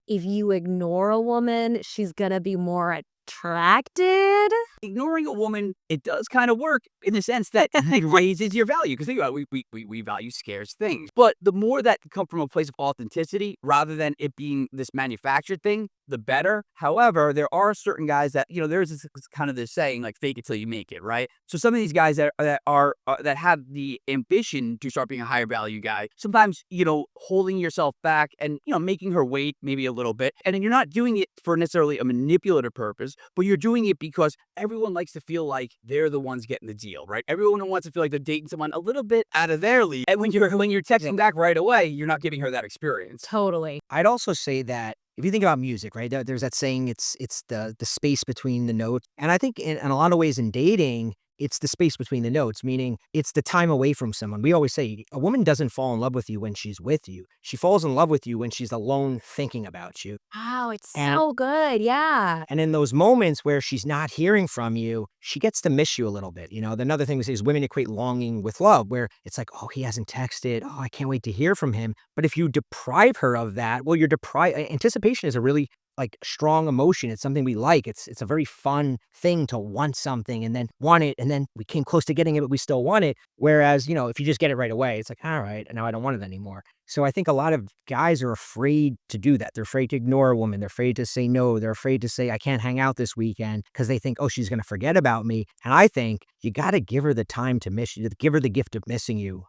if you ignore a woman, she's gonna be more attracted? Ignoring a woman, it does kind of work in the sense that it raises your value. Because think about it, we value scarce things. But the more that can come from a place of authenticity rather than it being this manufactured thing, the better. However, there are certain guys that, there's this kind of this saying like fake it till you make it, right? So some of these guys that have the ambition to start being a higher value guy, sometimes, holding yourself back and, making her wait maybe a little bit. And then you're not doing it for necessarily a manipulative purpose, but you're doing it because everyone likes to feel like they're the ones getting the deal, right? Everyone wants to feel like they're dating someone a little bit out of their league. And when you're texting back right away, you're not giving her that experience. Totally. I'd also say that if you think about music, right, there's that saying, it's the space between the notes. And I think in a lot of ways in dating, it's the space between the notes, meaning it's the time away from someone. We always say a woman doesn't fall in love with you when she's with you. She falls in love with you when she's alone thinking about you. Wow, it's And so good. Yeah. and in those moments where she's not hearing from you, she gets to miss you a little bit. Another thing we say is women equate longing with love, where it's like, oh, he hasn't texted. Oh, I can't wait to hear from him. But if you deprive her of that, well, anticipation is a really like strong emotion. It's something we like. It's a very fun thing to want something and then want it. And then we came close to getting it, but we still want it. Whereas, if you just get it right away, it's like, all right, now I don't want it anymore. So I think a lot of guys are afraid to do that. They're afraid to ignore a woman. They're afraid to say no. They're afraid to say, I can't hang out this weekend because they think, oh, she's going to forget about me. And I think you got to give her the time to miss you, give her the gift of missing you